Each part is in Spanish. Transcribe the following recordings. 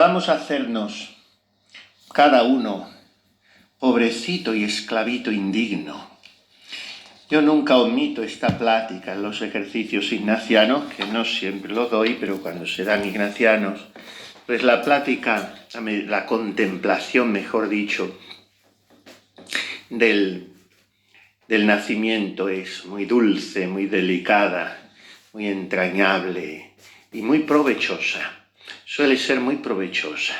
Vamos a hacernos cada uno pobrecito y esclavito indigno. Yo nunca omito esta plática en los ejercicios ignacianos, que no siempre los doy, pero cuando se dan ignacianos, pues la plática, la contemplación, mejor dicho, del nacimiento es muy dulce, muy delicada, muy entrañable y muy provechosa. Suele ser muy provechosa.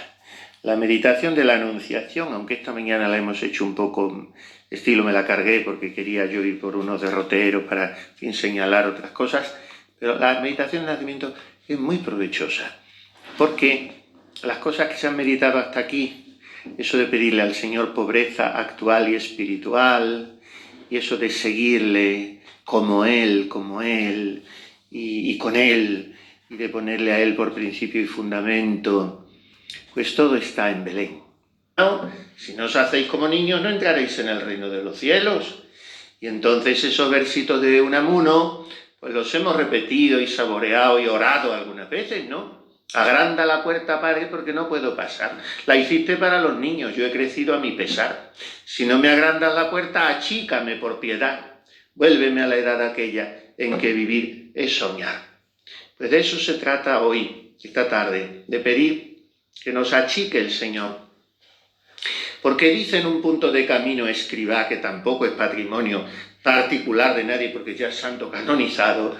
La meditación de la Anunciación, aunque esta mañana la hemos hecho un poco, estilo me la cargué porque quería yo ir por unos derroteros para señalar otras cosas, pero la meditación del nacimiento es muy provechosa, porque las cosas que se han meditado hasta aquí, eso de pedirle al Señor pobreza actual y espiritual, y eso de seguirle como Él, y con Él, y de ponerle a Él por principio y fundamento, pues todo está en Belén. No, si no os hacéis como niños, no entraréis en el reino de los cielos. Y entonces esos versitos de Unamuno, pues los hemos repetido y saboreado y orado algunas veces, ¿no? Agranda la puerta, Padre, porque no puedo pasar. La hiciste para los niños, yo he crecido a mi pesar. Si no me agrandas la puerta, achícame por piedad. Vuélveme a la edad aquella en que vivir es soñar. Pues de eso se trata hoy, esta tarde, de pedir que nos achique el Señor. Porque dice en un punto de Camino Escribá, que tampoco es patrimonio particular de nadie porque ya es santo canonizado,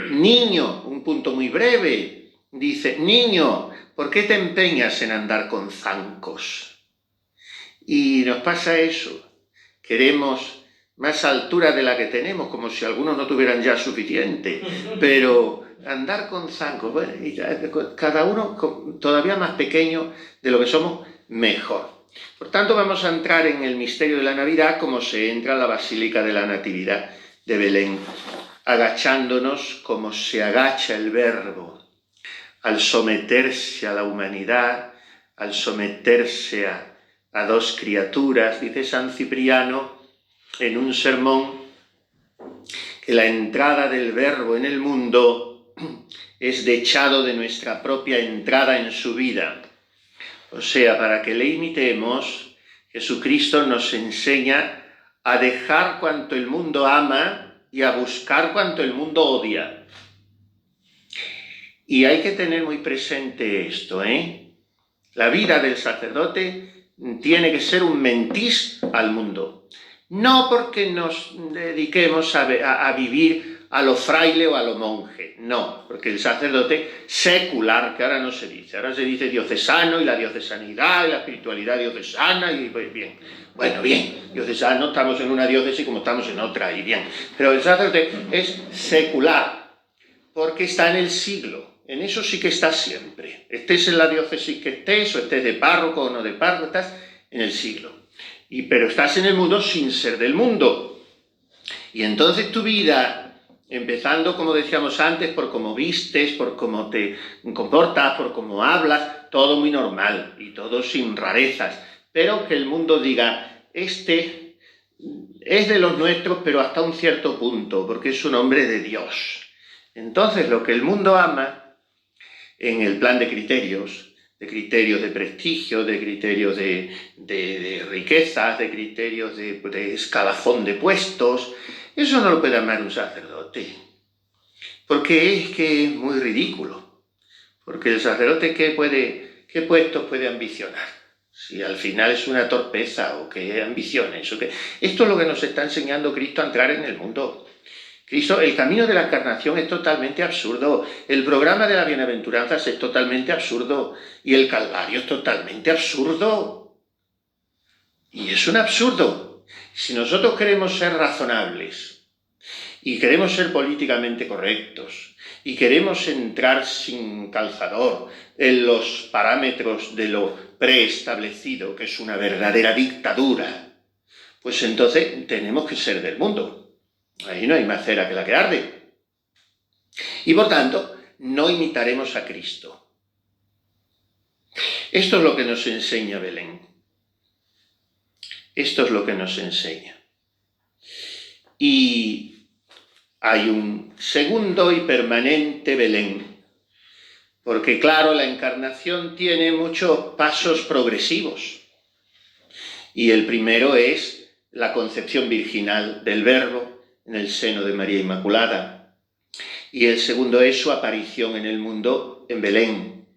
niño, un punto muy breve, dice, niño, ¿por qué te empeñas en andar con zancos? Y nos pasa eso, queremos más altura de la que tenemos, como si algunos no tuvieran ya suficiente, pero andar con zancos, bueno, cada uno todavía más pequeño de lo que somos, mejor. Por tanto, vamos a entrar en el misterio de la Navidad como se entra en la Basílica de la Natividad de Belén, agachándonos como se agacha el Verbo al someterse a la humanidad, al someterse a dos criaturas. Dice San Cipriano en un sermón que la entrada del Verbo en el mundo es dechado de nuestra propia entrada en su vida. O sea, para que le imitemos, Jesucristo nos enseña a dejar cuanto el mundo ama y a buscar cuanto el mundo odia. Y hay que tener muy presente esto, ¿eh? La vida del sacerdote tiene que ser un mentís al mundo. No porque nos dediquemos a vivir a lo fraile o a lo monje, no, porque el sacerdote secular, que ahora no se dice, ahora se dice diocesano y la diocesanidad y la espiritualidad diocesana y pues bien, bueno, bien, diocesano, estamos en una diócesis como estamos en otra y bien, pero el sacerdote es secular porque está en el siglo. En eso sí que estás siempre. Estés en la diócesis que estés, o estés de párroco o no de párroco, estás en el siglo. Pero estás en el mundo sin ser del mundo. Y entonces tu vida, empezando, como decíamos antes, por cómo vistes, por cómo te comportas, por cómo hablas, todo muy normal y todo sin rarezas. Pero que el mundo diga, este es de los nuestros, pero hasta un cierto punto, porque es un hombre de Dios. Entonces, lo que el mundo ama, en el plan de criterios de prestigio, de criterios de riquezas, de criterios de escalafón de puestos, eso no lo puede amar un sacerdote, porque es que es muy ridículo, porque el sacerdote ¿qué puestos puede ambicionar? Si al final es una torpeza o qué ambiciones, esto es lo que nos está enseñando Cristo a entrar en el mundo. Cristo, el camino de la encarnación es totalmente absurdo, el programa de las bienaventuranzas es totalmente absurdo y el Calvario es totalmente absurdo. Y es un absurdo. Si nosotros queremos ser razonables y queremos ser políticamente correctos y queremos entrar sin calzador en los parámetros de lo preestablecido, que es una verdadera dictadura, pues entonces tenemos que ser del mundo. Ahí no hay más cera que la que arde. Y por tanto, no imitaremos a Cristo. Esto es lo que nos enseña Belén. Esto es lo que nos enseña. Y hay un segundo y permanente Belén, Porque claro, la encarnación tiene muchos pasos progresivos. Y el primero es la concepción virginal del Verbo en el seno de María Inmaculada. Y el segundo es su aparición en el mundo en Belén.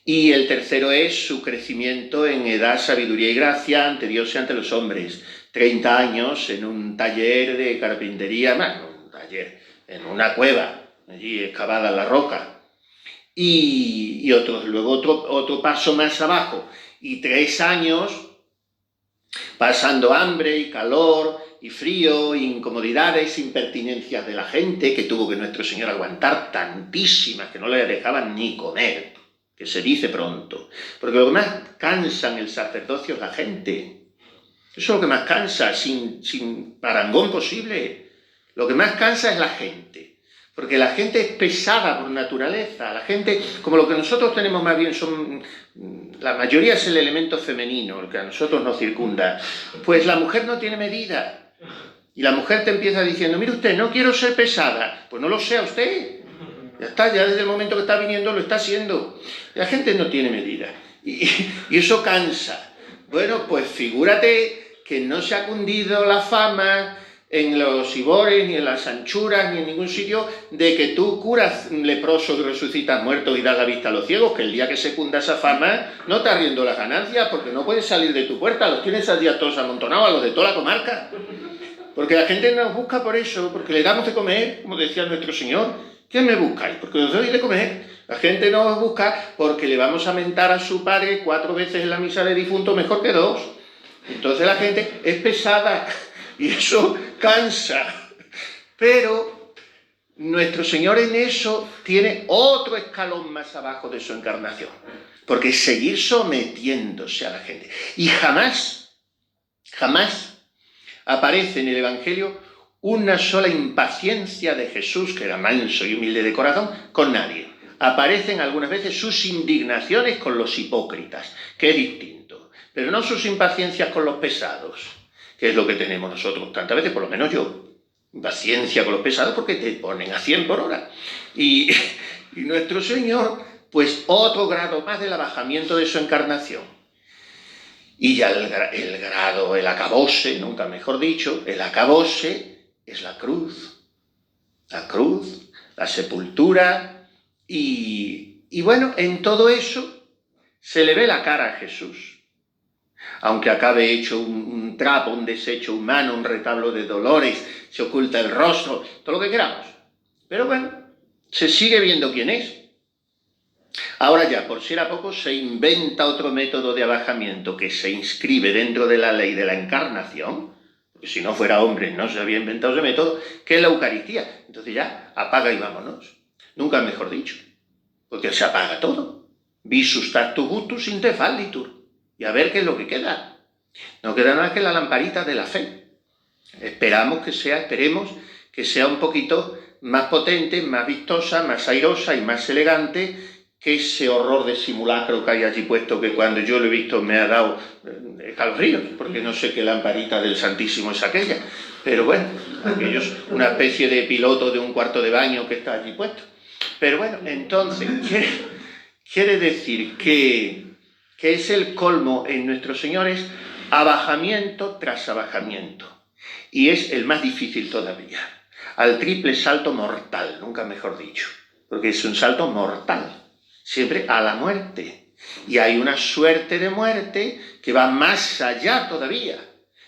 Y el tercero es su crecimiento en edad, sabiduría y gracia ante Dios y ante los hombres. 30 años en un taller de carpintería, en una cueva, allí excavada en la roca. Y luego otro paso más abajo. Y 3 años pasando hambre y calor y frío, incomodidades, impertinencias de la gente, que tuvo que nuestro Señor aguantar tantísimas que no le dejaban ni comer, que se dice pronto. Porque lo que más cansa en el sacerdocio es la gente. Eso es lo que más cansa, sin parangón posible. Lo que más cansa es la gente. Porque la gente es pesada por naturaleza. La gente, como lo que nosotros tenemos más bien son... La mayoría es el elemento femenino, el que a nosotros nos circunda. Pues la mujer no tiene medida. Y la mujer te empieza diciendo, mire usted, no quiero ser pesada. Pues no lo sea usted. Ya está, ya desde el momento que está viniendo lo está haciendo. La gente no tiene medida. Y eso cansa. Bueno, pues figúrate que no se ha cundido la fama en los Ibores, ni en las Anchuras, ni en ningún sitio, de que tú curas leprosos y resucitas muertos y das la vista a los ciegos, que el día que se cunda esa fama no te arriendo las ganancias, porque no puedes salir de tu puerta, los tienes al día todos amontonados, a los de toda la comarca. Porque la gente nos busca por eso, porque le damos de comer, como decía nuestro Señor. ¿Qué me buscáis? Porque os doy de comer. La gente nos busca porque le vamos a mentar a su padre 4 veces en la misa de difunto mejor que 2. Entonces la gente es pesada y eso cansa. Pero nuestro Señor en eso tiene otro escalón más abajo de su encarnación. Porque seguir sometiéndose a la gente. Y jamás aparece en el Evangelio una sola impaciencia de Jesús, que era manso y humilde de corazón, con nadie. Aparecen algunas veces sus indignaciones con los hipócritas, que es distinto, pero no sus impaciencias con los pesados, que es lo que tenemos nosotros tantas veces, por lo menos yo. Impaciencia con los pesados porque te ponen a 100 por hora. Y nuestro Señor, pues otro grado más del abajamiento de su encarnación. Y ya el acabose, nunca mejor dicho, el acabose es la cruz, la sepultura, y bueno, en todo eso se le ve la cara a Jesús. Aunque acabe hecho un trapo, un desecho humano, un retablo de dolores, se oculta el rostro, todo lo que queramos. Pero bueno, se sigue viendo quién es. Ahora ya, por si era poco, se inventa otro método de abajamiento que se inscribe dentro de la ley de la encarnación, porque si no fuera hombre no se había inventado ese método, que es la Eucaristía. Entonces ya, apaga y vámonos. Nunca mejor dicho, porque se apaga todo. Visus tactus gustus in te fallitur. Y a ver qué es lo que queda. No queda nada que la lamparita de la fe. Esperemos que sea un poquito más potente, más vistosa, más airosa y más elegante que ese horror de simulacro que hay allí puesto, que cuando yo lo he visto me ha dado escalofríos, porque no sé qué lamparita del Santísimo es aquella. Pero bueno, aquello es una especie de piloto de un cuarto de baño que está allí puesto. Pero bueno, entonces, quiere decir que es el colmo en nuestros señores, abajamiento tras abajamiento. Y es el más difícil todavía. Al triple salto mortal, nunca mejor dicho, porque es un salto mortal. Siempre a la muerte. Y hay una suerte de muerte que va más allá todavía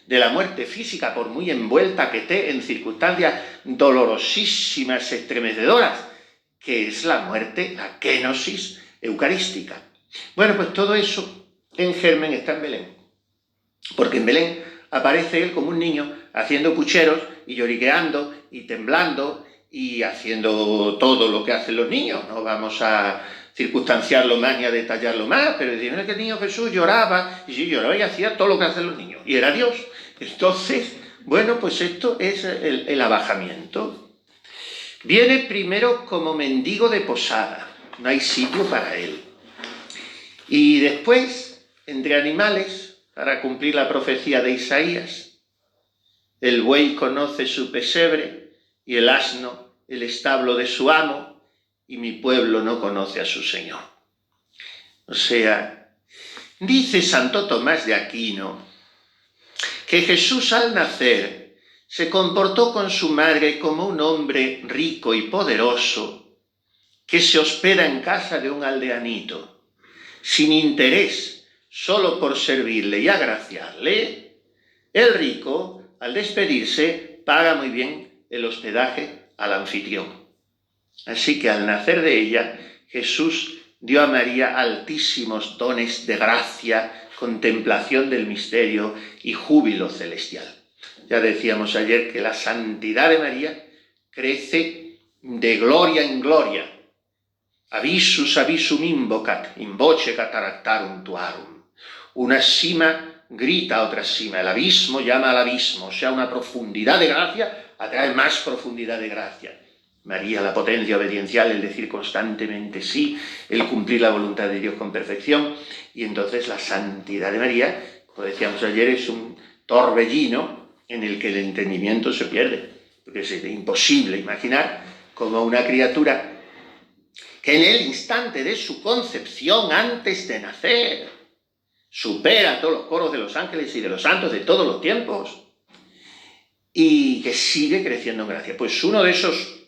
de la muerte física, por muy envuelta que esté en circunstancias dolorosísimas, estremecedoras, que es la muerte, la kenosis eucarística. Bueno, pues todo eso en germen está en Belén. Porque en Belén aparece él como un niño haciendo pucheros y lloriqueando y temblando y haciendo todo lo que hacen los niños. No vamos a circunstanciarlo más ni a detallarlo más, pero decir, que el niño Jesús lloraba, y sí, lloraba y hacía todo lo que hacen los niños, y era Dios. Entonces, bueno, pues esto es el abajamiento. Viene primero como mendigo de posada, no hay sitio para él. Y después, entre animales, para cumplir la profecía de Isaías, el buey conoce su pesebre y el asno el establo de su amo, y mi pueblo no conoce a su Señor. O sea, dice Santo Tomás de Aquino que Jesús al nacer se comportó con su madre como un hombre rico y poderoso que se hospeda en casa de un aldeanito, sin interés, solo por servirle y agraciarle. El rico, al despedirse, paga muy bien el hospedaje al anfitrión. Así que al nacer de ella, Jesús dio a María altísimos dones de gracia, contemplación del misterio y júbilo celestial. Ya decíamos ayer que la santidad de María crece de gloria en gloria. Abisus abisum invocat, in voce cataractarum tuarum. Una cima grita a otra cima, el abismo llama al abismo, o sea, una profundidad de gracia atrae más profundidad de gracia. María, la potencia obediencial, el decir constantemente sí, el cumplir la voluntad de Dios con perfección, y entonces la santidad de María, como decíamos ayer, es un torbellino en el que el entendimiento se pierde, porque es imposible imaginar cómo una criatura que en el instante de su concepción, antes de nacer, supera todos los coros de los ángeles y de los santos de todos los tiempos, y que sigue creciendo en gracia. Pues uno de esos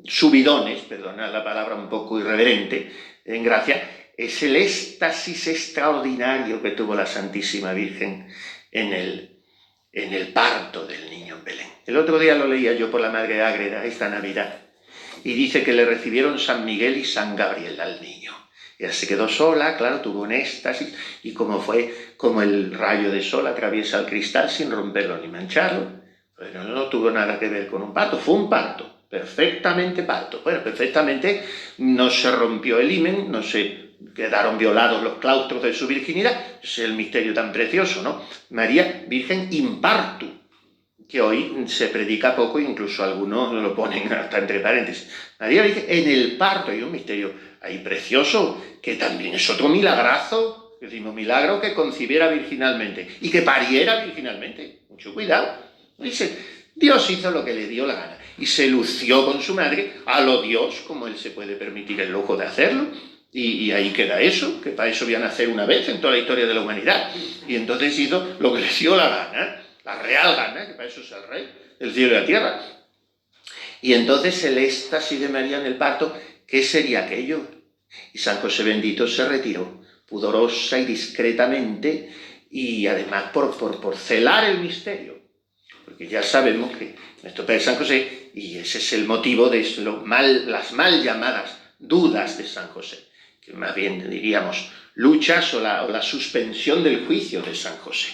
subidones, perdonad la palabra un poco irreverente, en gracia, es el éxtasis extraordinario que tuvo la Santísima Virgen en el parto del niño en Belén. El otro día lo leía yo por la Madre Ágreda, esta Navidad, y dice que le recibieron San Miguel y San Gabriel al niño. Ella se quedó sola, claro, tuvo un éxtasis, y como el rayo de sol atraviesa el cristal sin romperlo ni mancharlo. Pero no tuvo nada que ver con un parto, fue un parto, perfectamente parto. Bueno, perfectamente no se rompió el himen, no se quedaron violados los claustros de su virginidad, es el misterio tan precioso, ¿no? María Virgen in partu, que hoy se predica poco, incluso algunos lo ponen hasta entre paréntesis. María Virgen en el parto, hay un misterio ahí precioso, que también es otro milagrazo, decimos milagro, que concibiera virginalmente y que pariera virginalmente. Mucho cuidado. Dice, Dios hizo lo que le dio la gana y se lució con su madre a lo Dios, como él se puede permitir el lujo de hacerlo, y ahí queda eso, que para eso voy a nacer una vez en toda la historia de la humanidad, y entonces hizo lo que le dio la gana, la real gana, que para eso es el rey del cielo y la tierra. Y entonces el éxtasis de María en el parto, ¿qué sería aquello? Y San José bendito se retiró, pudorosa y discretamente, y además por celar el misterio. Porque ya sabemos que nuestro Padre San José, y ese es el motivo de las mal llamadas dudas de San José, que más bien diríamos luchas o la suspensión del juicio de San José.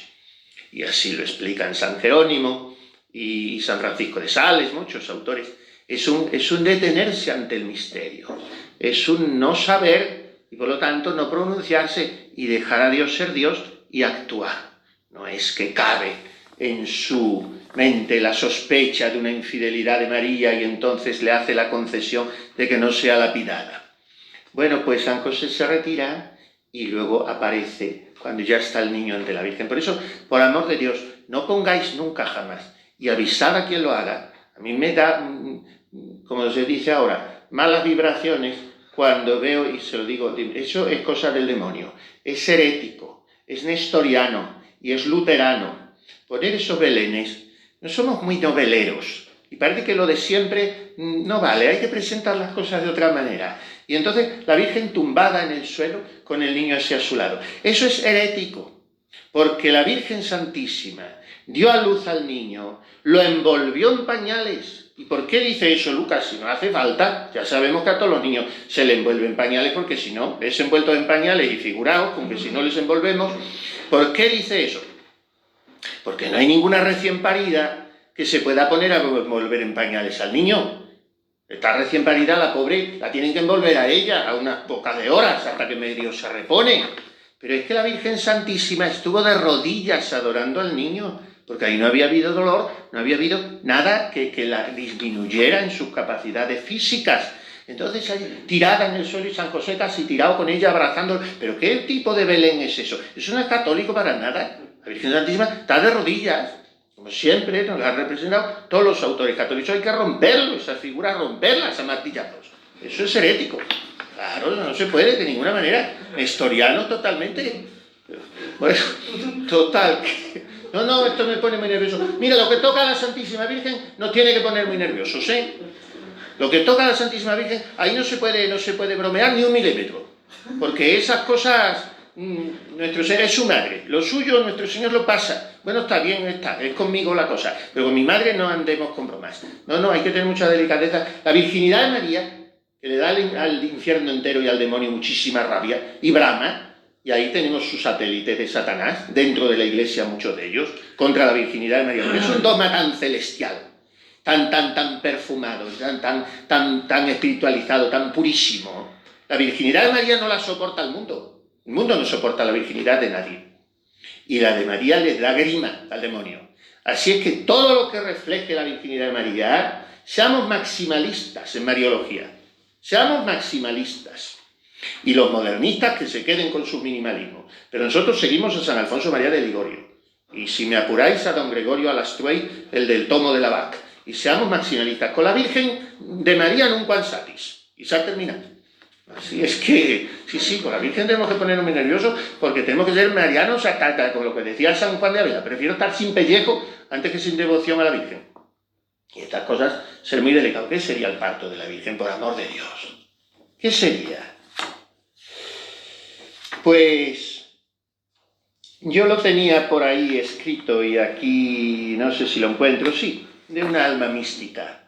Y así lo explican San Jerónimo y San Francisco de Sales, muchos autores. Es un detenerse ante el misterio, es un no saber y por lo tanto no pronunciarse y dejar a Dios ser Dios y actuar. No es que cabe en su mente la sospecha de una infidelidad de María y entonces le hace la concesión de que no sea lapidada. Bueno, pues San José se retira y luego aparece cuando ya está el niño ante la Virgen. Por eso, por amor de Dios, no pongáis nunca jamás y avisad a quien lo haga. A mí me da, como se dice ahora, malas vibraciones cuando veo, y se lo digo, eso es cosa del demonio, es herético, es nestoriano y es luterano. Poner esos belenes, no somos muy noveleros, y parece que lo de siempre no vale, hay que presentar las cosas de otra manera. Y entonces la Virgen tumbada en el suelo con el niño ese a su lado. Eso es herético, porque la Virgen Santísima dio a luz al niño, lo envolvió en pañales. ¿Y por qué dice eso Lucas? Si no hace falta, ya sabemos que a todos los niños se le envuelven en pañales, porque si no, es envueltos en pañales y figuraos, con que si no les envolvemos. ¿Por qué dice eso? Porque no hay ninguna recién parida que se pueda poner a envolver en pañales al niño. Está recién parida, la pobre, la tienen que envolver a ella a unas pocas de horas hasta que medio se repone. Pero es que la Virgen Santísima estuvo de rodillas adorando al niño, porque ahí no había habido dolor, no había habido nada que la disminuyera en sus capacidades físicas. Entonces, ahí, tirada en el suelo y San José casi tirado con ella, abrazándolo. ¿Pero qué tipo de Belén es eso? Eso no es católico para nada. La Virgen Santísima está de rodillas, como siempre nos la han representado todos los autores católicos. Hay que romperlo, esa figura, romperlas a martillazos. Eso es herético. Claro, no se puede de ninguna manera. Nestoriano totalmente. Pues, total. No, esto me pone muy nervioso. Mira, lo que toca a la Santísima Virgen nos tiene que poner muy nerviosos, ¿eh? Lo que toca a la Santísima Virgen, ahí no se puede bromear ni un milímetro. Porque esas cosas, nuestro ser es su madre. Lo suyo, nuestro Señor lo pasa. Bueno, está bien, es conmigo la cosa. Pero con mi madre no andemos con bromas. No, hay que tener mucha delicadeza. La virginidad de María, que le da al infierno entero y al demonio muchísima rabia, y brama, y ahí tenemos su satélite de Satanás, dentro de la Iglesia muchos de ellos, contra la virginidad de María. Porque es un dogma tan celestial, tan perfumado, tan espiritualizado, tan purísimo. La virginidad de María no la soporta el mundo. El mundo no soporta la virginidad de nadie. Y la de María le da grima al demonio. Así es que todo lo que refleje la virginidad de María, seamos maximalistas en Mariología. Seamos maximalistas. Y los modernistas que se queden con su minimalismo. Pero nosotros seguimos a San Alfonso María de Ligorio. Y si me apuráis, a don Gregorio Alastruey, el del tomo de la Vaca. Y seamos maximalistas. Con la Virgen de María nunquam satis. Y se ha terminado. Así es que, sí, con la Virgen tenemos que ponernos muy nerviosos porque tenemos que ser marianos hasta con lo que decía San Juan de Ávila. Prefiero estar sin pellejo antes que sin devoción a la Virgen. Y estas cosas, ser muy delicados. ¿Qué sería el parto de la Virgen, por amor de Dios? ¿Qué sería? Pues yo lo tenía por ahí escrito y aquí no sé si lo encuentro, sí, de una alma mística.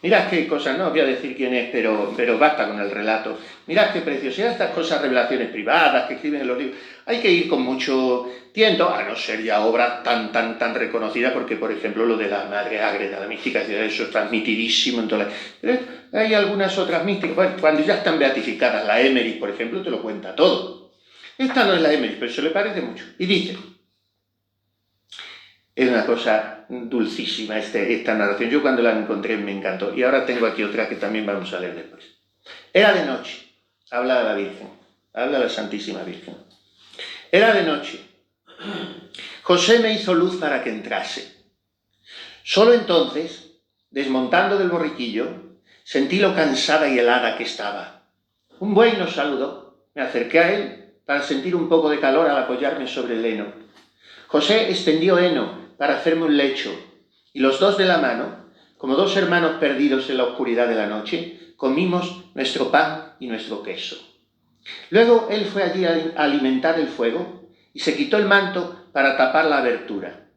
Mirad qué cosas, no os voy a decir quién es, pero basta con el relato. Mirad qué preciosidad estas cosas, revelaciones privadas que escriben en los libros. Hay que ir con mucho tiento, a no ser ya obras tan reconocidas, porque por ejemplo lo de la Madre Ágreda, la mística, eso es transmitidísimo en toda la... Pero hay algunas otras místicas, bueno, cuando ya están beatificadas, la Emmerich, por ejemplo, te lo cuenta todo. Esta no es la Emmerich, pero se le parece mucho. Y dice, es una cosa dulcísima esta narración. Yo cuando la encontré me encantó. Y ahora tengo aquí otra que también vamos a leer después. Era de noche. Habla de la Virgen. Habla de la Santísima Virgen. Era de noche. José me hizo luz para que entrase. Solo entonces, desmontando del borriquillo, sentí lo cansada y helada que estaba. Un buey nos saludó. Me acerqué a él para sentir un poco de calor al apoyarme sobre el heno. José extendió heno para hacerme un lecho, y los dos de la mano, como dos hermanos perdidos en la oscuridad de la noche, comimos nuestro pan y nuestro queso. Luego él fue allí a alimentar el fuego y se quitó el manto para tapar la abertura.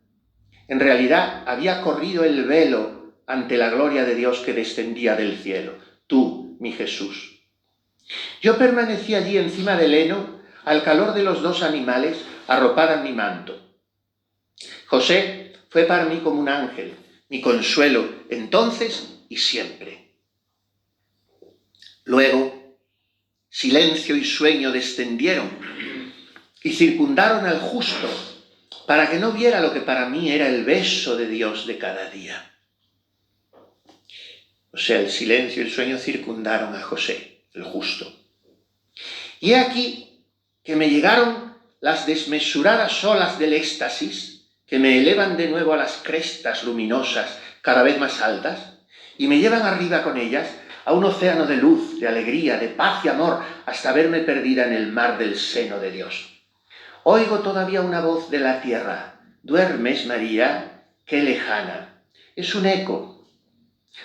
En realidad había corrido el velo ante la gloria de Dios que descendía del cielo. Tú, mi Jesús. Yo permanecí allí encima del heno, al calor de los dos animales, arropada en mi manto. José fue para mí como un ángel, mi consuelo, entonces y siempre. Luego, silencio y sueño descendieron y circundaron al justo, para que no viera lo que para mí era el beso de Dios de cada día. O sea, el silencio y el sueño circundaron a José, el justo. Y he aquí que me llegaron las desmesuradas olas del éxtasis, que me elevan de nuevo a las crestas luminosas cada vez más altas, y me llevan arriba con ellas a un océano de luz, de alegría, de paz y amor, hasta verme perdida en el mar del seno de Dios. Oigo todavía una voz de la tierra. ¿Duermes, María? ¡Qué lejana! Es un eco,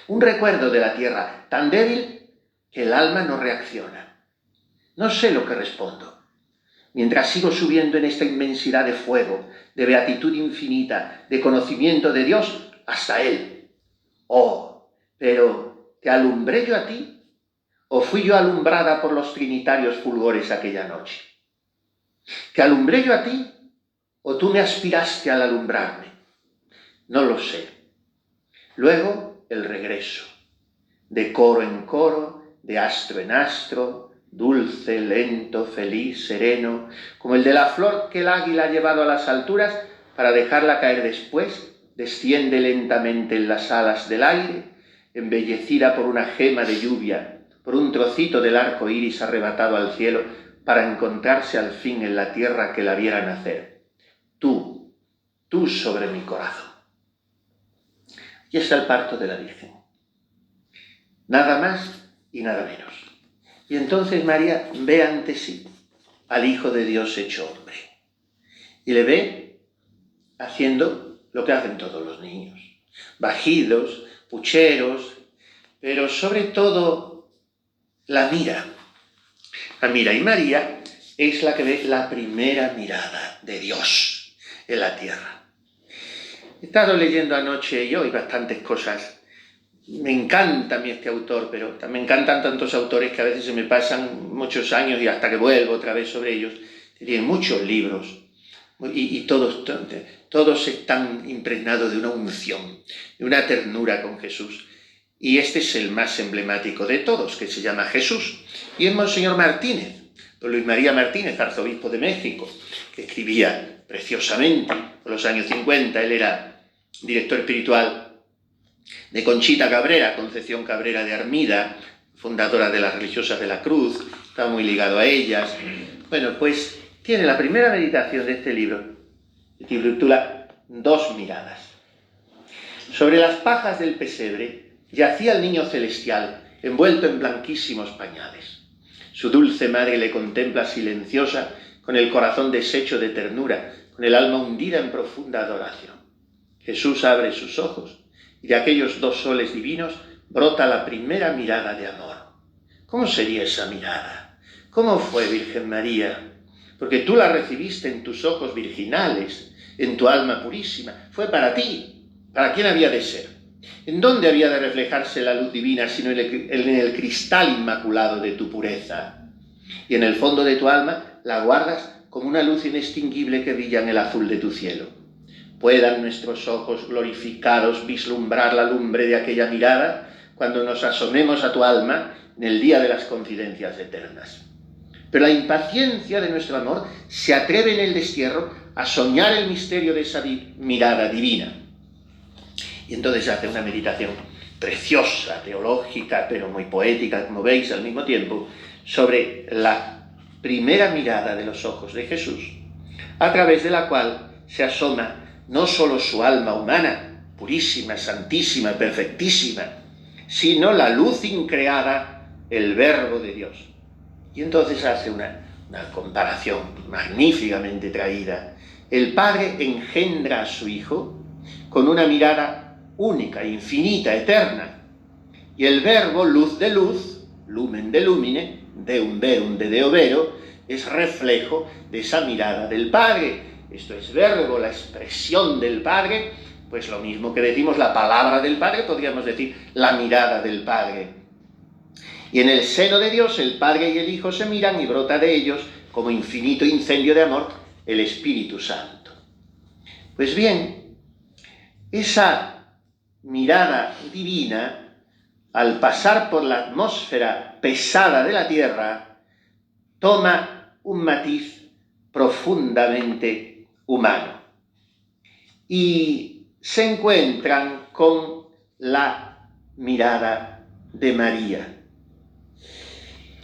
un recuerdo de la tierra, tan débil que el alma no reacciona. No sé lo que respondo. Mientras sigo subiendo en esta inmensidad de fuego, de beatitud infinita, de conocimiento de Dios, hasta Él. Oh, pero ¿te alumbré yo a ti? ¿O fui yo alumbrada por los trinitarios fulgores aquella noche? ¿Te alumbré yo a ti? ¿O tú me aspiraste al alumbrarme? No lo sé. Luego, el regreso. De coro en coro, de astro en astro, dulce, lento, feliz, sereno, como el de la flor que el águila ha llevado a las alturas para dejarla caer después, desciende lentamente en las alas del aire, embellecida por una gema de lluvia, por un trocito del arco iris arrebatado al cielo, para encontrarse al fin en la tierra que la viera nacer. Tú sobre mi corazón. Y está el parto de la Virgen. Nada más y nada menos. Y entonces María ve ante sí al Hijo de Dios hecho hombre. Y le ve haciendo lo que hacen todos los niños. Bajidos, pucheros, pero sobre todo la mira. La mira. Y María es la que ve la primera mirada de Dios en la tierra. He estado leyendo anoche y hoy bastantes cosas. Me encanta a mí este autor, pero me encantan tantos autores que a veces se me pasan muchos años y hasta que vuelvo otra vez sobre ellos. Tienen muchos libros y todos están impregnados de una unción, de una ternura con Jesús. Y este es el más emblemático de todos, que se llama Jesús. Y es Monseñor Martínez, don Luis María Martínez, arzobispo de México, que escribía preciosamente por los años 50. Él era director espiritual de Conchita Cabrera, Concepción Cabrera de Armida, fundadora de las Religiosas de la Cruz, estaba muy ligado a ellas. Bueno, pues tiene la primera meditación de este libro, que titula Dos miradas. Sobre las pajas del pesebre yacía el niño celestial, envuelto en blanquísimos pañales. Su dulce madre le contempla silenciosa, con el corazón deshecho de ternura, con el alma hundida en profunda adoración. Jesús abre sus ojos, y de aquellos dos soles divinos brota la primera mirada de amor. ¿Cómo sería esa mirada? ¿Cómo fue, Virgen María? Porque tú la recibiste en tus ojos virginales, en tu alma purísima. Fue para ti. ¿Para quién había de ser? ¿En dónde había de reflejarse la luz divina sino en el cristal inmaculado de tu pureza? Y en el fondo de tu alma la guardas como una luz inextinguible que brilla en el azul de tu cielo. Puedan nuestros ojos glorificados vislumbrar la lumbre de aquella mirada cuando nos asomemos a tu alma en el día de las confidencias eternas. Pero la impaciencia de nuestro amor se atreve en el destierro a soñar el misterio de esa mirada divina. Y entonces hace una meditación preciosa, teológica, pero muy poética, como veis al mismo tiempo, sobre la primera mirada de los ojos de Jesús, a través de la cual se asoma no solo su alma humana, purísima, santísima, perfectísima, sino la luz increada, el Verbo de Dios. Y entonces hace una comparación magníficamente traída. El Padre engendra a su Hijo con una mirada única, infinita, eterna. Y el Verbo, luz de luz, lumen de lumine, deum verum de deo vero, es reflejo de esa mirada del Padre. Esto es Verbo, la expresión del Padre, pues lo mismo que decimos la palabra del Padre, podríamos decir la mirada del Padre. Y en el seno de Dios el Padre y el Hijo se miran y brota de ellos, como infinito incendio de amor, el Espíritu Santo. Pues bien, esa mirada divina, al pasar por la atmósfera pesada de la tierra, toma un matiz profundamente humano. Y se encuentran con la mirada de María.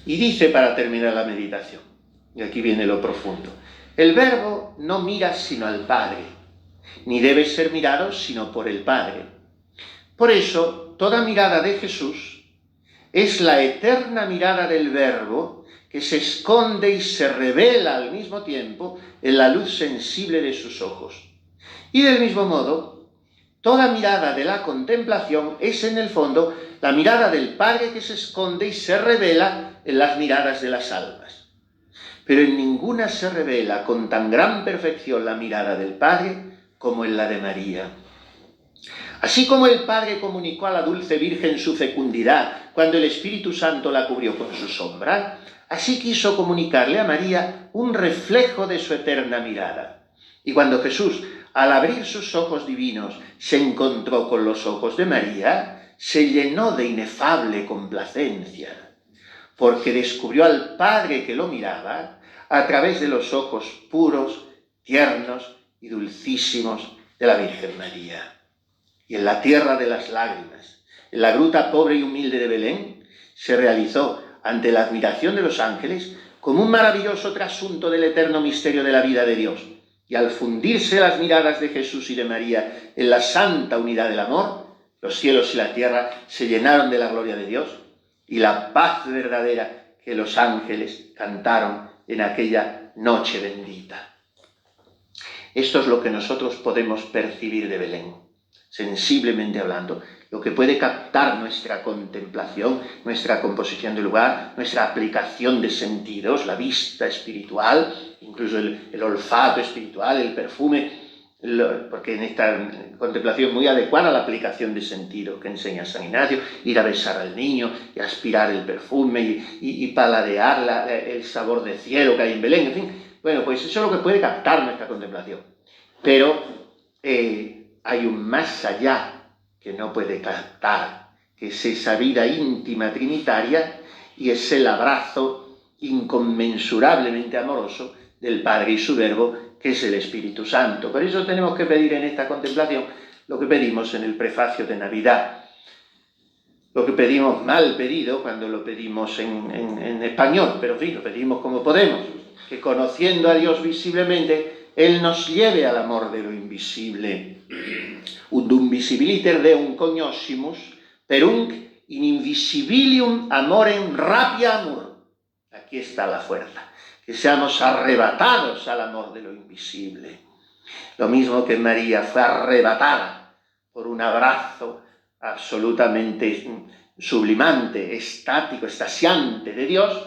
Y dice para terminar la meditación, y aquí viene lo profundo, el Verbo no mira sino al Padre, ni debe ser mirado sino por el Padre. Por eso, toda mirada de Jesús es la eterna mirada del Verbo que se esconde y se revela al mismo tiempo en la luz sensible de sus ojos. Y del mismo modo, toda mirada de la contemplación es en el fondo la mirada del Padre que se esconde y se revela en las miradas de las almas. Pero en ninguna se revela con tan gran perfección la mirada del Padre como en la de María. Así como el Padre comunicó a la dulce Virgen su fecundidad cuando el Espíritu Santo la cubrió con su sombra, así quiso comunicarle a María un reflejo de su eterna mirada. Y cuando Jesús, al abrir sus ojos divinos, se encontró con los ojos de María, se llenó de inefable complacencia, porque descubrió al Padre que lo miraba a través de los ojos puros, tiernos y dulcísimos de la Virgen María. Y en la tierra de las lágrimas, en la gruta pobre y humilde de Belén, se realizó, ante la admiración de los ángeles, como un maravilloso trasunto del eterno misterio de la vida de Dios. Y al fundirse las miradas de Jesús y de María en la santa unidad del amor, los cielos y la tierra se llenaron de la gloria de Dios, y la paz verdadera que los ángeles cantaron en aquella noche bendita. Esto es lo que nosotros podemos percibir de Belén, sensiblemente hablando, lo que puede captar nuestra contemplación, nuestra composición de lugar, nuestra aplicación de sentidos, la vista espiritual, incluso el olfato espiritual, el perfume, porque en esta contemplación muy adecuada la aplicación de sentido que enseña San Ignacio, ir a besar al niño y aspirar el perfume y paladear el sabor de cielo que hay en Belén, en fin. Bueno, pues eso es lo que puede captar nuestra contemplación. Pero hay un más allá que no puede captar, que es esa vida íntima trinitaria y es el abrazo inconmensurablemente amoroso del Padre y su Verbo, que es el Espíritu Santo. Por eso tenemos que pedir en esta contemplación lo que pedimos en el prefacio de Navidad. Lo que pedimos mal pedido cuando lo pedimos en español, pero en fin, lo pedimos como podemos, que conociendo a Dios visiblemente, Él nos lleve al amor de lo invisible. Ut invisibiliter Deum cognoscimus, perum in invisibilium amorem rapia amor. Aquí está la fuerza, que seamos arrebatados al amor de lo invisible. Lo mismo que María fue arrebatada por un abrazo absolutamente sublimante, estático, extasiante de Dios,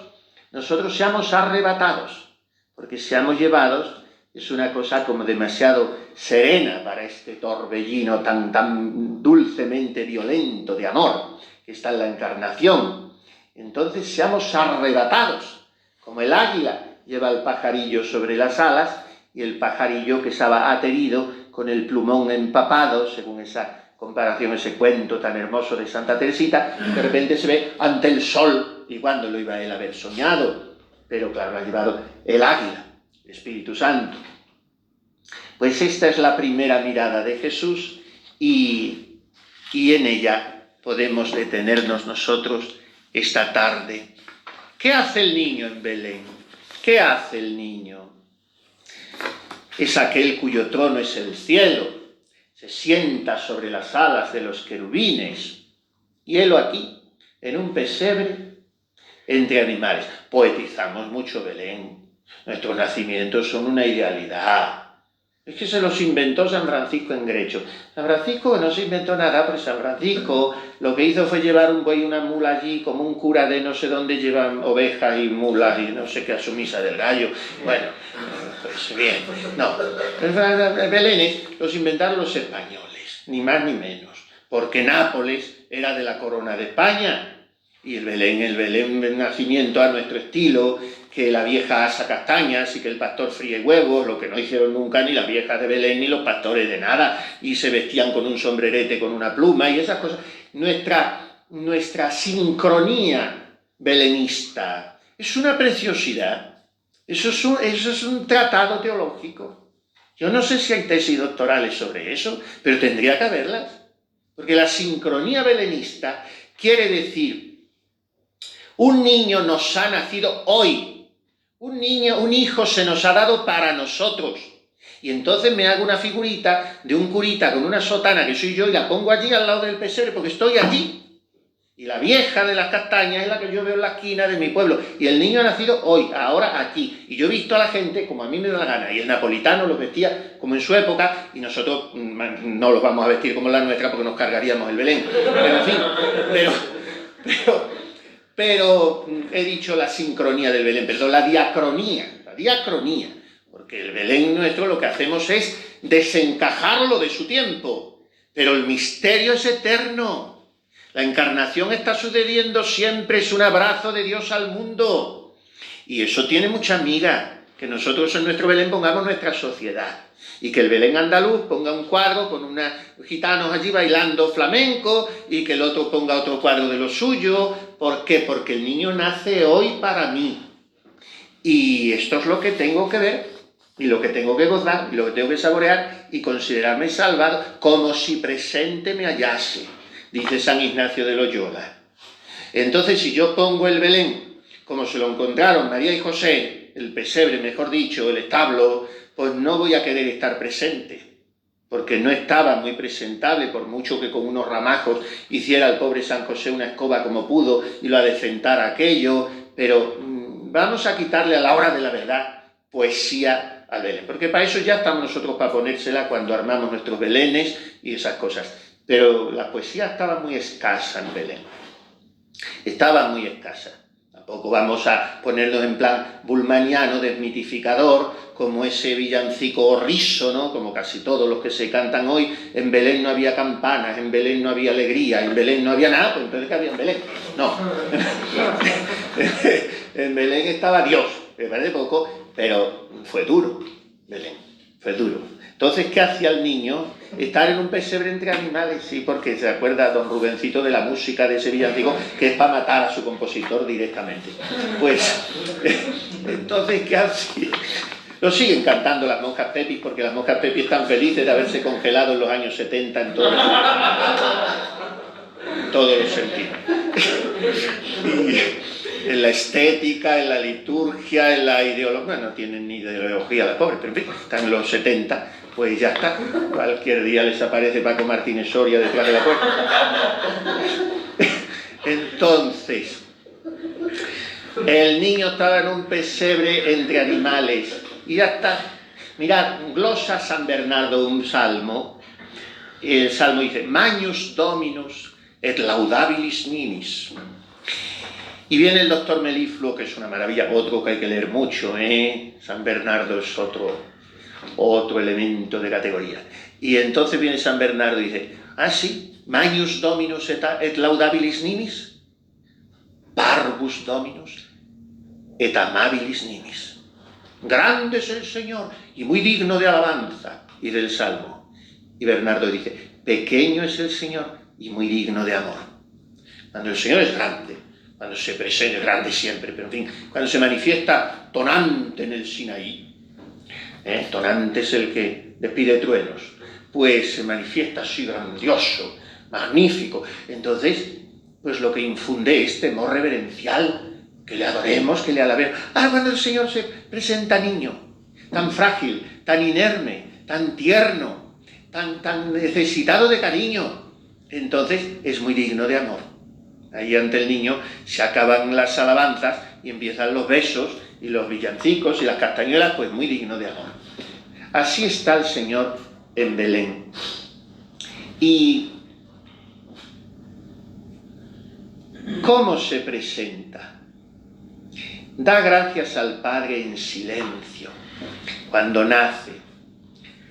nosotros seamos arrebatados, porque seamos llevados, es una cosa como demasiado serena para este torbellino tan dulcemente violento de amor que está en la encarnación. Entonces seamos arrebatados, como el águila lleva el pajarillo sobre las alas y el pajarillo que estaba aterido con el plumón empapado, según esa comparación, ese cuento tan hermoso de Santa Teresita, de repente se ve ante el sol, y cuando lo iba él a haber soñado, pero claro, ha llevado el águila, el Espíritu Santo. Pues esta es la primera mirada de Jesús y en ella podemos detenernos nosotros esta tarde. ¿Qué hace el niño en Belén? ¿Qué hace el niño? Es aquel cuyo trono es el cielo, se sienta sobre las alas de los querubines, y helo aquí, en un pesebre, entre animales. Poetizamos mucho Belén, nuestros nacimientos son una idealidad. Es que se los inventó San Francisco en Grecho. San Francisco no se inventó nada, pero San Francisco lo que hizo fue llevar un buey y una mula allí, como un cura de no sé dónde llevan ovejas y mulas y no sé qué a su misa del gallo. Bueno, pues bien, no. Belénes los inventaron los españoles, ni más ni menos, porque Nápoles era de la corona de España. Y el Belén del nacimiento a nuestro estilo, que la vieja asa castañas y que el pastor fríe huevos, lo que no hicieron nunca ni las viejas de Belén ni los pastores de nada, y se vestían con un sombrerete con una pluma y esas cosas. Nuestra sincronía belenista es una preciosidad. Eso es un tratado teológico. Yo no sé si hay tesis doctorales sobre eso, pero tendría que haberlas. Porque la sincronía belenista quiere decir: un niño nos ha nacido hoy, un hijo se nos ha dado para nosotros. Y entonces me hago una figurita de un curita con una sotana que soy yo y la pongo allí al lado del pesebre porque estoy allí. Y la vieja de las castañas es la que yo veo en la esquina de mi pueblo. Y el niño ha nacido hoy, ahora, aquí. Y yo he visto a la gente como a mí me da la gana. Y el napolitano los vestía como en su época y nosotros no los vamos a vestir como en la nuestra porque nos cargaríamos el Belén. Pero en fin, pero he dicho la sincronía del Belén, perdón, la diacronía, porque el Belén nuestro lo que hacemos es desencajarlo de su tiempo, pero el misterio es eterno. La encarnación está sucediendo siempre, es un abrazo de Dios al mundo, y eso tiene mucha miga, que nosotros en nuestro Belén pongamos nuestra sociedad. Y que el Belén andaluz ponga un cuadro con unos gitanos allí bailando flamenco y que el otro ponga otro cuadro de lo suyo. ¿Por qué? Porque el niño nace hoy para mí. Y esto es lo que tengo que ver y lo que tengo que gozar y lo que tengo que saborear y considerarme salvado como si presente me hallase, dice San Ignacio de Loyola. Entonces, si yo pongo el Belén como se lo encontraron María y José, el pesebre, mejor dicho, el establo, pues no voy a querer estar presente. porque no estaba muy presentable, por mucho que con unos ramajos hiciera el pobre San José una escoba como pudo y lo adecentara aquello, pero vamos a quitarle a la hora de la verdad poesía al Belén, porque para eso ya estamos nosotros para ponérsela cuando armamos nuestros belenes y esas cosas, pero la poesía estaba muy escasa en Belén, estaba muy escasa. Tampoco vamos a ponernos en plan bulmaniano, desmitificador, como ese villancico horriso, ¿no? Como casi todos los que se cantan hoy. En Belén no había campanas, en Belén no había alegría, en Belén no había nada, pues entonces ¿qué había en Belén? No. En Belén estaba Dios, me parece poco, pero fue duro, Belén, fue duro. Entonces, ¿qué hacía el niño? Estar en un pesebre entre animales, sí, porque se acuerda don Rubencito de la música de ese villancico, que es para matar a su compositor directamente. Pues, entonces, ¿qué hacía? Lo siguen cantando las monjas Pepis, porque las monjas Pepis están felices de haberse congelado en los años 70 en todos los sentidos. Y en la estética, en la liturgia, en la ideología, bueno, no tienen ni ideología las pobres, pero en fin, están en los 70, pues ya está. Cualquier día les aparece Paco Martínez Soria detrás de la puerta. Entonces, el niño estaba en un pesebre entre animales y ya está. Mirad, glosa San Bernardo un salmo. El salmo dice: Magnus Dominus et laudabilis nimis. Y viene el doctor Melifluo, que es una maravilla, otro que hay que leer mucho, San Bernardo es otro elemento de categoría. Y entonces viene San Bernardo y dice: sí, Magnus Dominus et laudabilis nimis, parvus Dominus et amabilis nimis. Grande es el Señor y muy digno de alabanza y del salmo. Y Bernardo dice: pequeño es el Señor y muy digno de amor. Cuando el Señor es grande, cuando se presenta, grande siempre, pero en fin, cuando se manifiesta tonante en el Sinaí, tonante es el que despide truenos, pues se manifiesta así grandioso, magnífico. Entonces, pues lo que infunde es temor reverencial, que le adoremos, que le alabemos. Cuando el Señor se presenta niño, tan frágil, tan inerme, tan tierno, tan necesitado de cariño, entonces es muy digno de amor. Ahí ante el niño se acaban las alabanzas y empiezan los besos y los villancicos y las castañuelas, pues muy digno de amor. Así está el Señor en Belén. ¿Y cómo se presenta? Da gracias al Padre en silencio cuando nace.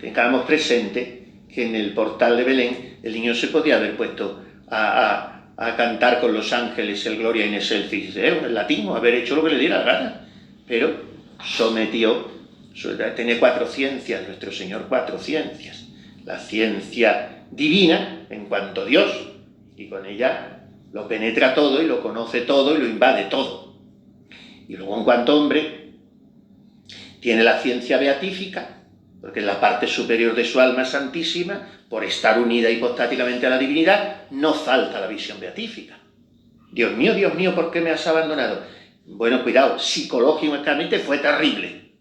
Tengamos presente que en el portal de Belén el niño se podía haber puesto a cantar con los ángeles el Gloria in excelsis Deo, en latín, haber hecho lo que le diera la gana, pero sometió, tiene 4 ciencias, nuestro Señor 4 ciencias, la ciencia divina en cuanto a Dios, y con ella lo penetra todo y lo conoce todo y lo invade todo, y luego en cuanto hombre tiene la ciencia beatífica, porque en la parte superior de su alma santísima, por estar unida hipostáticamente a la divinidad, no falta la visión beatífica. Dios mío, ¿por qué me has abandonado? Bueno, cuidado, psicológicamente fue terrible,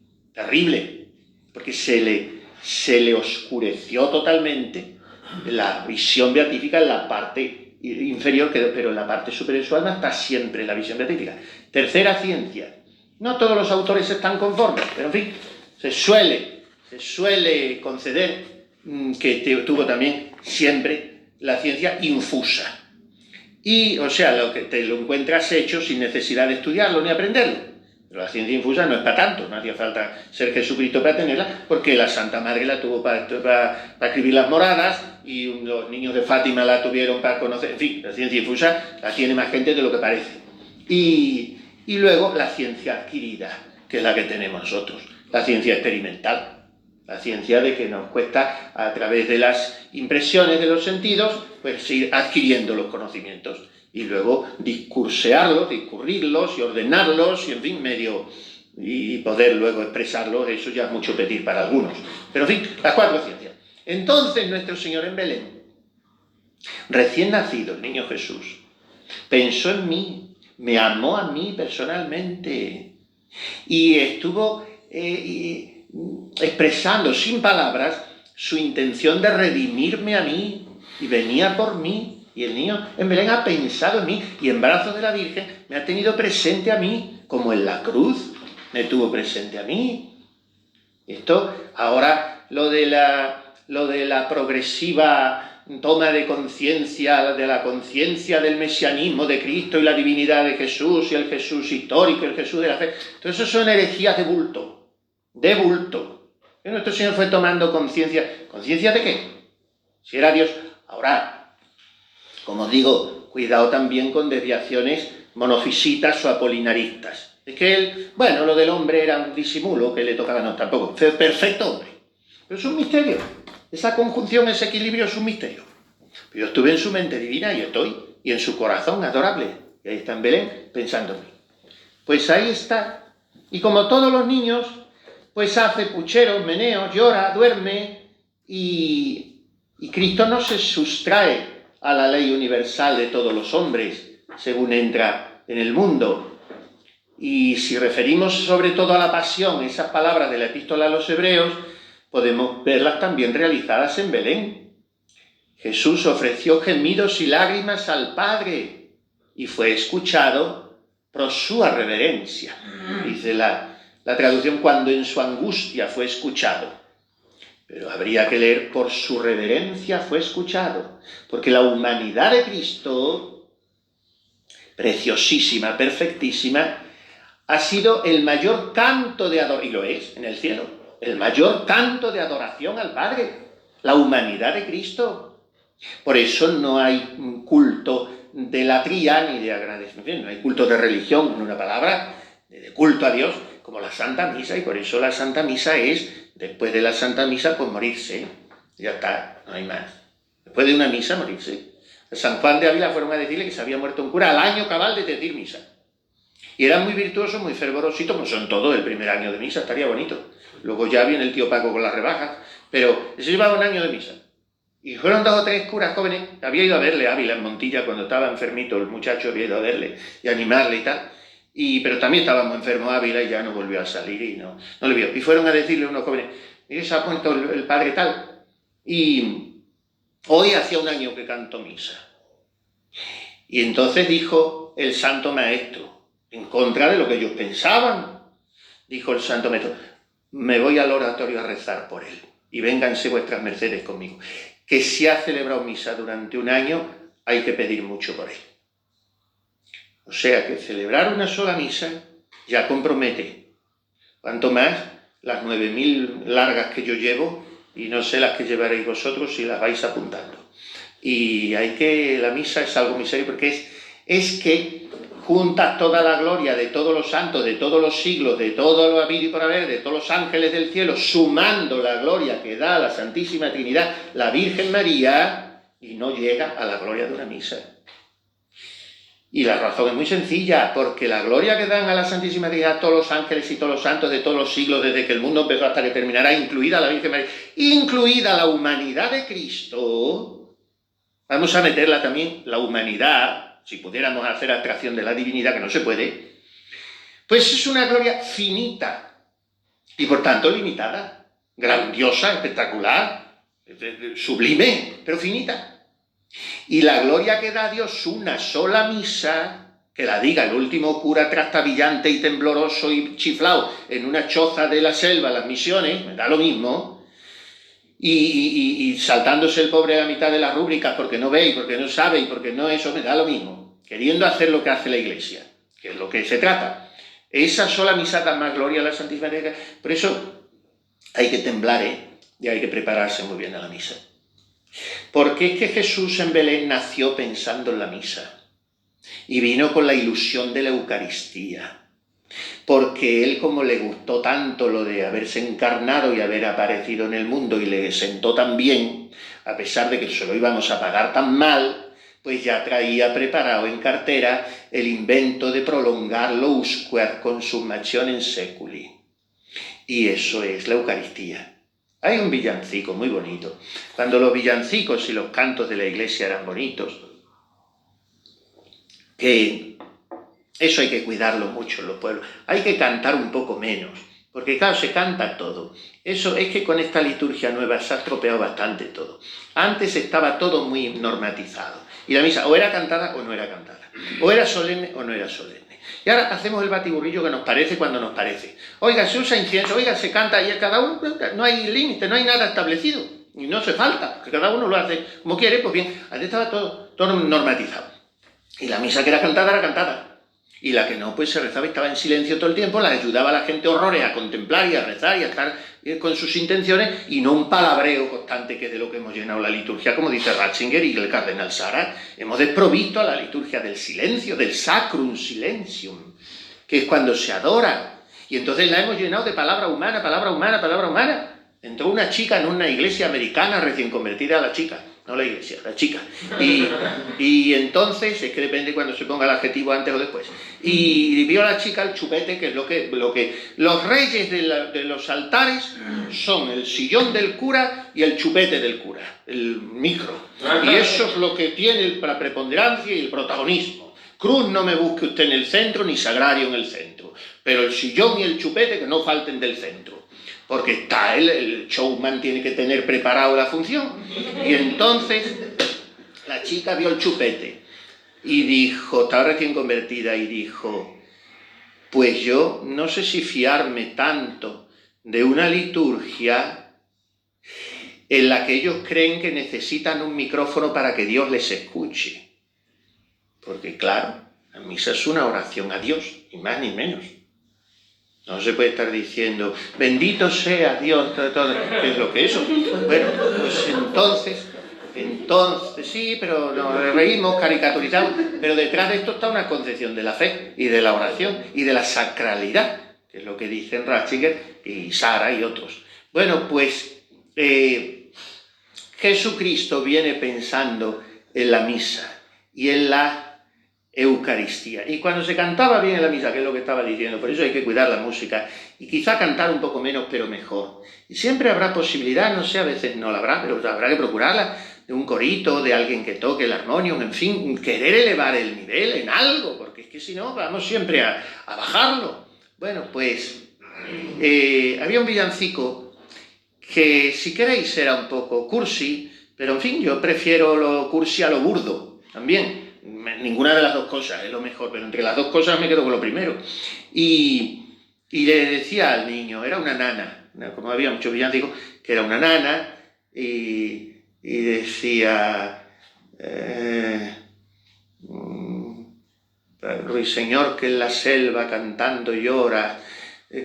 porque se le oscureció totalmente la visión beatífica en la parte inferior, pero en la parte superior de su alma está siempre la visión beatífica. Tercera ciencia. No todos los autores están conformes, pero en fin, se suele conceder que tuvo también siempre la ciencia infusa. Y, o sea, lo que te lo encuentras hecho sin necesidad de estudiarlo ni aprenderlo. Pero la ciencia infusa no es para tanto, no hacía falta ser Jesucristo para tenerla, porque la Santa Madre la tuvo para escribir las moradas y los niños de Fátima la tuvieron para conocer. En fin, la ciencia infusa la tiene más gente de lo que parece. Y luego la ciencia adquirida, que es la que tenemos nosotros, la ciencia experimental. La ciencia de que nos cuesta, a través de las impresiones de los sentidos, pues ir adquiriendo los conocimientos y luego discurrirlos y ordenarlos y, en fin, y poder luego expresarlos. Eso ya es mucho pedir para algunos. Pero, en fin, las 4 ciencias. Entonces, nuestro Señor en Belén, recién nacido, el niño Jesús, pensó en mí, me amó a mí personalmente y estuvo expresando sin palabras su intención de redimirme a mí, y venía por mí, y el niño en Belén ha pensado en mí, y en brazos de la Virgen me ha tenido presente a mí, como en la cruz me tuvo presente a mí. Esto, ahora lo de la progresiva toma de conciencia, de la conciencia del mesianismo de Cristo y la divinidad de Jesús, y el Jesús histórico, el Jesús de la fe, todo eso son herejías de bulto, de bulto. Y nuestro Señor fue tomando conciencia. ¿Conciencia de qué? Si era Dios. Ahora, como digo, cuidado también con desviaciones monofisitas o apolinaristas. Es que él, bueno, lo del hombre era un disimulo que le tocaba, no, tampoco. Fue perfecto hombre. Pero es un misterio. Esa conjunción, ese equilibrio es un misterio. Pero yo estuve en su mente divina y estoy, y en su corazón adorable. Y ahí está en Belén pensando en mí. Pues ahí está. Y como todos los niños, pues hace pucheros, meneos, llora, duerme, y Cristo no se sustrae a la ley universal de todos los hombres, según entra en el mundo. Y si referimos sobre todo a la pasión, esas palabras de la epístola a los hebreos, podemos verlas también realizadas en Belén. Jesús ofreció gemidos y lágrimas al Padre y fue escuchado por su reverencia. Dice la traducción, cuando en su angustia fue escuchado. Pero habría que leer por su reverencia fue escuchado, porque la humanidad de Cristo, preciosísima, perfectísima, ha sido el mayor canto de adoración, y lo es en el cielo, el mayor canto de adoración al Padre, la humanidad de Cristo. Por eso no hay un culto de latría ni de agradecimiento, no hay culto de religión, en una palabra, de culto a Dios, como la Santa Misa, y por eso la Santa Misa es, después de la Santa Misa, pues morirse. Ya está, no hay más. Después de una misa, morirse. A San Juan de Ávila fueron a decirle que se había muerto un cura al año cabal de decir misa. Y eran muy virtuosos, muy fervorositos, como son todos el primer año de misa, estaría bonito. Luego ya viene el tío Paco con las rebajas, pero se llevaba un año de misa. Y fueron 2 o 3 curas jóvenes, había ido a verle a Ávila en Montilla cuando estaba enfermito, el muchacho había ido a verle y animarle y tal. Pero también estaba muy enfermo Ávila y ya no volvió a salir y no le vio. Y fueron a decirle a unos jóvenes, mire, se ha muerto el padre tal. Y hoy hacía un año que canto misa. Y entonces dijo el santo maestro, en contra de lo que ellos pensaban, dijo el santo maestro, me voy al oratorio a rezar por él y vénganse vuestras mercedes conmigo, que si ha celebrado misa durante un año hay que pedir mucho por él. O sea que celebrar una sola misa ya compromete, cuanto más las 9.000 largas que yo llevo y no sé las que llevaréis vosotros si las vais apuntando. Y la misa es algo muy serio porque es que juntas toda la gloria de todos los santos, de todos los siglos, de todo lo habido y por haber, de todos los ángeles del cielo, sumando la gloria que da a la Santísima Trinidad, la Virgen María, y no llega a la gloria de una misa. Y la razón es muy sencilla, porque la gloria que dan a la Santísima Trinidad todos los ángeles y todos los santos de todos los siglos, desde que el mundo empezó hasta que terminará, incluida la Virgen María, incluida la humanidad de Cristo, vamos a meterla también, la humanidad, si pudiéramos hacer abstracción de la divinidad, que no se puede, pues es una gloria finita y por tanto limitada, grandiosa, espectacular, sublime, pero finita. Y la gloria que da a Dios una sola misa, que la diga el último cura trastabillante y tembloroso y chiflao en una choza de la selva, las misiones, me da lo mismo, y saltándose el pobre a la mitad de las rúbricas porque no ve y porque no sabe y porque no eso, me da lo mismo, queriendo hacer lo que hace la Iglesia, que es lo que se trata. Esa sola misa da más gloria a la Santísima Trinidad. Por eso hay que temblar, y hay que prepararse muy bien a la misa. Porque es que Jesús en Belén nació pensando en la misa y vino con la ilusión de la Eucaristía. Porque él, como le gustó tanto lo de haberse encarnado y haber aparecido en el mundo y le sentó tan bien, a pesar de que se lo íbamos a pagar tan mal, pues ya traía preparado en cartera el invento de prolongarlo usque ad consummationem seculi. Y eso es la Eucaristía. Hay un villancico muy bonito. Cuando los villancicos y los cantos de la Iglesia eran bonitos, que eso hay que cuidarlo mucho en los pueblos. Hay que cantar un poco menos, Porque claro, se canta todo. Eso es que con esta liturgia nueva se ha estropeado bastante todo. Antes estaba todo muy normatizado. Y la misa o era cantada o no era cantada. O era solemne o no era solemne. Y ahora hacemos el batiburrillo que nos parece cuando nos parece. Oiga, se usa incienso, oiga, se canta y a cada uno, no hay límite, no hay nada establecido. Y no hace falta, porque cada uno lo hace como quiere. Pues bien, antes estaba todo normatizado. Y la misa que era cantada era cantada. Y la que no, pues se rezaba y estaba en silencio todo el tiempo, la ayudaba a la gente horrores a contemplar y a rezar y a estar con sus intenciones, y no un palabreo constante, que es de lo que hemos llenado la liturgia, como dice Ratzinger y el cardenal Sara. Hemos desprovisto a la liturgia del silencio, del sacrum silentium, que es cuando se adora. Y entonces la hemos llenado de palabra humana, palabra humana, palabra humana. Entró una chica en una iglesia americana recién convertida, a la chica, no la iglesia, la chica. Y entonces, es que depende cuando se ponga el adjetivo antes o después. Y vio a la chica el chupete, que es lo que los reyes de los altares son el sillón del cura y el chupete del cura, el micro. Y eso es lo que tiene la preponderancia y el protagonismo. Cruz no me busque usted en el centro, ni sagrario en el centro, pero el sillón y el chupete que no falten del centro. Porque está el showman tiene que tener preparado la función. Y entonces la chica vio el chupete y dijo, estaba recién convertida, y dijo, pues yo no sé si fiarme tanto de una liturgia en la que ellos creen que necesitan un micrófono para que Dios les escuche. Porque claro, la misa es una oración a Dios, ni más ni menos. No se puede estar diciendo, bendito sea Dios, ¿qué es lo que es eso? Bueno, pues entonces sí, pero nos reímos, caricaturizamos, pero detrás de esto está una concepción de la fe y de la oración y de la sacralidad, que es lo que dicen Ratzinger y Sara y otros. Bueno, pues Jesucristo viene pensando en la misa y en la Eucaristía. Y cuando se cantaba bien en la misa, que es lo que estaba diciendo, por eso hay que cuidar la música y quizá cantar un poco menos, pero mejor. Y siempre habrá posibilidad, no sé, a veces no la habrá, pero habrá que procurarla, de un corito, de alguien que toque el armonium, en fin, querer elevar el nivel en algo, porque es que si no, vamos siempre a bajarlo. Bueno, pues había un villancico que, si queréis, era un poco cursi, pero en fin, yo prefiero lo cursi a lo burdo, también. Ninguna de las dos cosas es lo mejor, pero entre las dos cosas me quedo con lo primero. Y le decía al niño, era una nana, como había muchos villancicos, que era una nana, y decía, ruiseñor que en la selva cantando llora,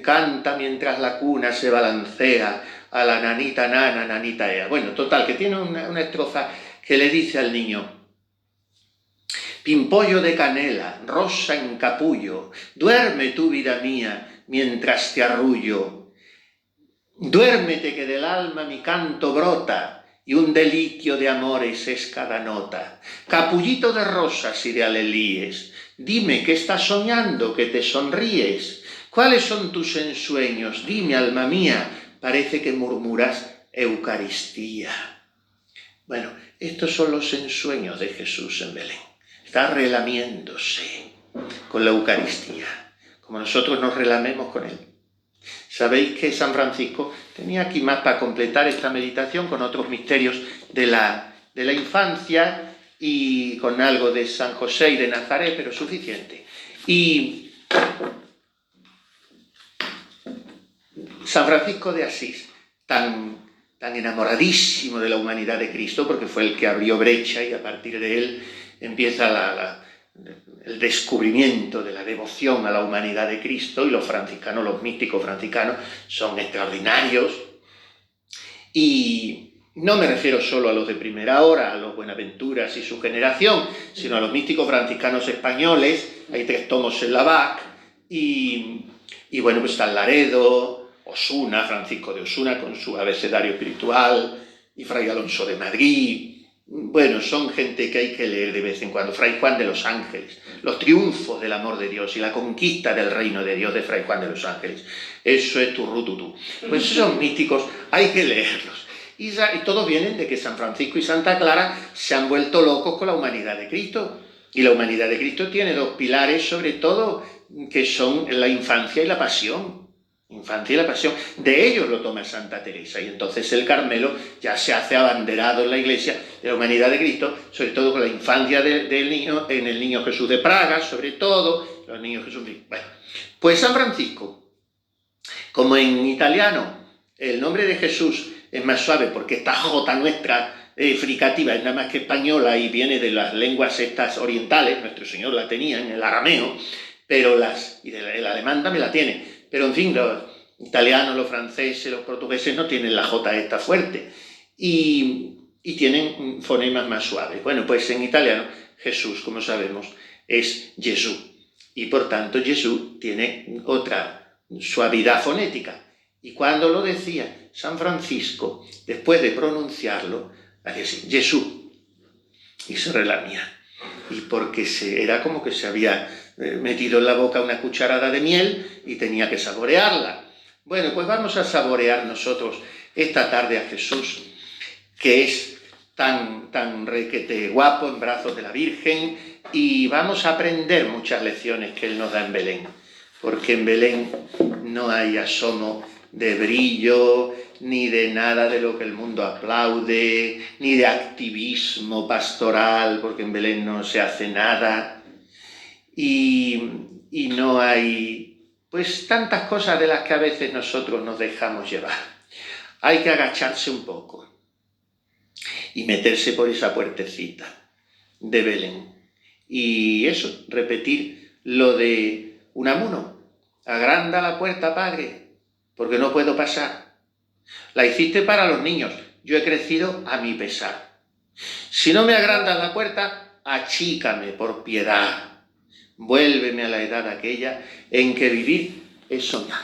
canta mientras la cuna se balancea, a la nanita nana, nanita ea. Bueno, total, que tiene una estrofa que le dice al niño, pimpollo de canela, rosa en capullo, duerme tú, vida mía, mientras te arrullo. Duérmete que del alma mi canto brota, y un deliquio de amores es cada nota. Capullito de rosas y de alelíes, dime que estás soñando, que te sonríes. ¿Cuáles son tus ensueños? Dime, alma mía, parece que murmuras Eucaristía. Bueno, estos son los ensueños de Jesús en Belén. Está relamiéndose con la Eucaristía, como nosotros nos relamemos con Él. Sabéis que San Francisco tenía aquí más para completar esta meditación con otros misterios de la infancia y con algo de San José y de Nazaret, pero suficiente. Y San Francisco de Asís, tan enamoradísimo de la humanidad de Cristo, porque fue el que abrió brecha y a partir de él empieza el descubrimiento de la devoción a la humanidad de Cristo, y los franciscanos, los místicos franciscanos, son extraordinarios. Y no me refiero solo a los de primera hora, a los Buenaventuras y su generación, sino a los místicos franciscanos españoles. Hay 3 tomos en la BAC, y bueno, pues está Laredo, Osuna, Francisco de Osuna con su abecedario espiritual, y Fray Alonso de Madrid. Bueno, son gente que hay que leer de vez en cuando. Fray Juan de los Ángeles, los triunfos del amor de Dios y la conquista del reino de Dios de Fray Juan de los Ángeles. Eso es turrututú. Pues esos místicos hay que leerlos. Y todos vienen de que San Francisco y Santa Clara se han vuelto locos con la humanidad de Cristo. Y la humanidad de Cristo tiene 2 pilares, sobre todo, que son la infancia y la pasión. infancia y la pasión, de ellos lo toma Santa Teresa, y entonces el Carmelo ya se hace abanderado en la Iglesia de la humanidad de Cristo, sobre todo con la infancia del niño, en el niño Jesús de Praga, sobre todo, los niños Jesús. Bueno, pues San Francisco, como en italiano el nombre de Jesús es más suave porque esta J nuestra fricativa es nada más que española y viene de las lenguas estas orientales, nuestro Señor la tenía en el arameo, pero el alemán también la tiene, pero en fin, los italianos, los franceses, los portugueses no tienen la J esta fuerte y tienen fonemas más suaves. Bueno, pues en italiano Jesús, como sabemos, es Gesù y por tanto Gesù tiene otra suavidad fonética. Y cuando lo decía San Francisco, después de pronunciarlo, hacía así, Gesù, y se relamía. Y porque era como que se había metido en la boca una cucharada de miel y tenía que saborearla. Bueno, pues vamos a saborear nosotros esta tarde a Jesús, que es tan requete guapo en brazos de la Virgen, y vamos a aprender muchas lecciones que Él nos da en Belén, porque en Belén no hay asomo de brillo, ni de nada de lo que el mundo aplaude, ni de activismo pastoral, porque en Belén no se hace nada, y no hay pues tantas cosas de las que a veces nosotros nos dejamos llevar. Hay que agacharse un poco y meterse por esa puertecita de Belén. Y eso, repetir lo de Unamuno. Agranda la puerta, Padre, porque no puedo pasar. La hiciste para los niños, yo he crecido a mi pesar. Si no me agrandas la puerta, achícame por piedad. Vuélveme a la edad aquella en que vivir es soñar.